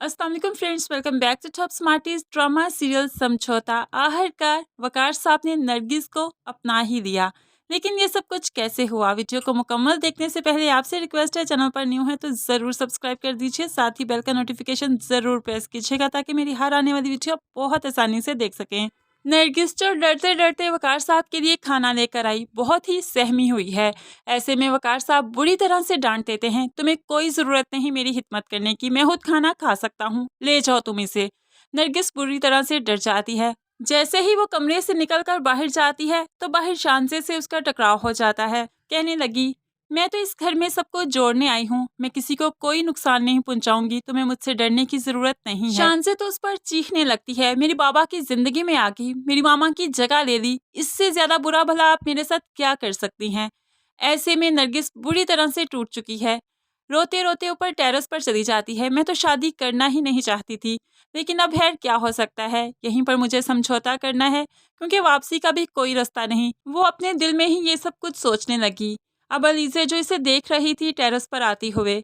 अस्सलाम वालेकुम friends, welcome back to top smarties. Drama serial Samjhauta आखिरकार वकार साहब ने नरगिस को अपना ही लिया। लेकिन ये सब कुछ कैसे हुआ? वीडियो को मुकम्मल देखने से पहले आपसे रिक्वेस्ट है, चैनल पर न्यू है तो ज़रूर सब्सक्राइब कर दीजिए, साथ ही बेल का नोटिफिकेशन ज़रूर प्रेस कीजिएगा ताकि मेरी हर आने वाली वीडियो आप बहुत आसानी से देख सकें। नरगिस जो डरते डरते वकार साहब के लिए खाना लेकर आई, बहुत ही सहमी हुई है। ऐसे में वकार साहब बुरी तरह से डांट देते हैं, तुम्हें कोई ज़रूरत नहीं मेरी हिम्मत करने की, मैं खुद खाना खा सकता हूँ, ले जाओ तुम इसे। नरगिस बुरी तरह से डर जाती है। जैसे ही वो कमरे से निकलकर बाहर जाती है तो बाहर शांसे से उसका टकराव हो जाता है। कहने लगी, मैं तो इस घर में सबको जोड़ने आई हूँ, मैं किसी को कोई नुकसान नहीं पहुंचाऊंगी, तुम्हें मुझसे डरने की जरूरत नहीं है। शान से तो उस पर चीखने लगती है, मेरी बाबा की जिंदगी में आ गई, मेरी मामा की जगह ले ली, इससे ज्यादा बुरा भला आप मेरे साथ क्या कर सकती हैं। ऐसे में नरगिस बुरी तरह से टूट चुकी है। रोते रोते ऊपर टेरेस पर चली जाती है। मैं तो शादी करना ही नहीं चाहती थी, लेकिन अब खैर क्या हो सकता है, यहीं पर मुझे समझौता करना है क्योंकि वापसी का भी कोई रास्ता नहीं। वो अपने दिल में ही ये सब कुछ सोचने लगी। अब अलीज़े जो इसे देख रही थी टेरेस पर आती हुए,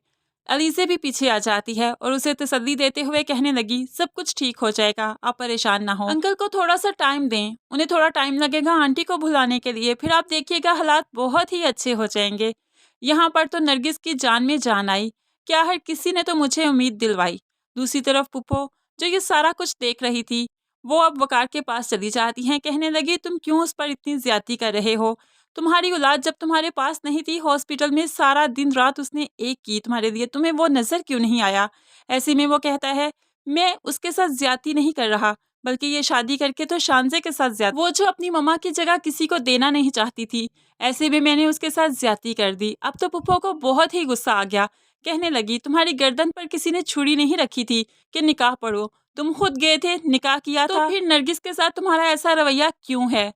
अलीज़े भी पीछे आ जाती है और उसे तसल्ली देते हुए कहने लगी, सब कुछ ठीक हो जाएगा, आप परेशान ना हो। अंकल को थोड़ा सा टाइम दें, उन्हें थोड़ा टाइम लगेगा आंटी को भुलाने के लिए, फिर आप देखिएगा हालात बहुत ही अच्छे हो जाएंगे। यहाँ पर तो नरगिस की जान में जान आई। क्या हर किसी ने तो मुझे उम्मीद दिलवाई। दूसरी तरफ पुप्पो जो ये सारा कुछ देख रही थी, वो अब वकार के पास चली जाती हैं। कहने लगी, तुम क्यों उस पर इतनी ज्यादती कर रहे हो? तुम्हारी औलाद जब तुम्हारे पास नहीं थी, हॉस्पिटल में सारा दिन रात उसने एक की तुम्हारे लिए, तुम्हें वो नजर क्यों नहीं आया? ऐसे में वो कहता है, मैं उसके साथ ज्यादती नहीं कर रहा, बल्कि ये शादी करके तो शानजे के साथ ज्यादा, वो जो अपनी मम्मा की जगह किसी को देना नहीं चाहती थी, ऐसे में मैंने उसके साथ ज्यादती कर दी। अब तो पुप्पो को बहुत ही गुस्सा आ गया। कहने लगी, तुम्हारी गर्दन पर किसी ने छुरी नहीं रखी थी कि निकाह पढ़ो, तुम खुद गए थे, निकाह किया था, तो फिर नरगिस के साथ तुम्हारा ऐसा रवैया क्यों है?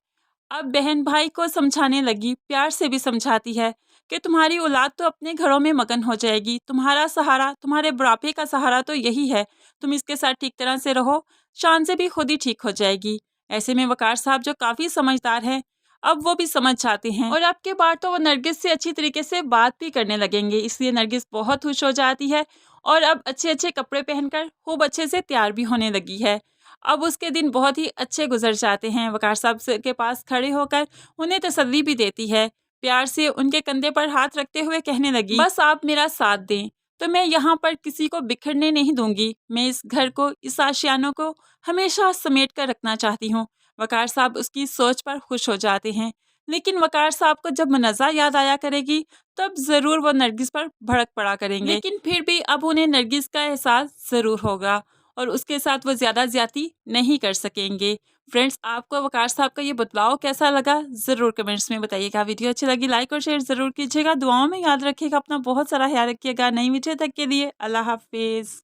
अब बहन भाई को समझाने लगी, प्यार से भी समझाती है कि तुम्हारी औलाद तो अपने घरों में मगन हो जाएगी, तुम्हारा सहारा, तुम्हारे बुढ़ापे का सहारा तो यही है, तुम इसके साथ ठीक तरह से रहो, शान से भी खुद ही ठीक हो जाएगी। ऐसे में वकार साहब जो काफी समझदार हैं, अब वो भी समझ जाते हैं और अब के बाद तो वो नरगिस से अच्छी तरीके से बात भी करने लगेंगे। इसलिए नरगिस बहुत खुश हो जाती है और अब अच्छे अच्छे कपड़े पहनकर खूब अच्छे से तैयार भी होने लगी है। अब उसके दिन बहुत ही अच्छे गुजर जाते हैं। वकार साहब के पास खड़े होकर उन्हें तसल्ली भी देती है, प्यार से उनके कंधे पर हाथ रखते हुए कहने लगी, बस आप मेरा साथ दें तो मैं यहाँ पर किसी को बिखरने नहीं दूंगी, मैं इस घर को, इस आशियानों को हमेशा समेट कर रखना चाहती हूँ। वकार साहब उसकी सोच पर खुश हो जाते हैं, लेकिन वकार साहब को जब मुनज़्ज़ा याद आया करेगी तब जरूर वो नरगिस पर भड़क पड़ा करेंगे। लेकिन फिर भी अब उन्हें नरगिस का एहसास जरूर होगा और उसके साथ वो ज्यादा ज्यादती नहीं कर सकेंगे। फ्रेंड्स, आपको वकार साहब का ये बदलाव कैसा लगा जरूर कमेंट्स में बताइएगा। वीडियो अच्छी लगी लाइक और शेयर जरूर कीजिएगा, दुआओं में याद रखिएगा, अपना बहुत सारा ख्याल रखिएगा। नई वीडियो तक के लिए अल्लाह हाफिज।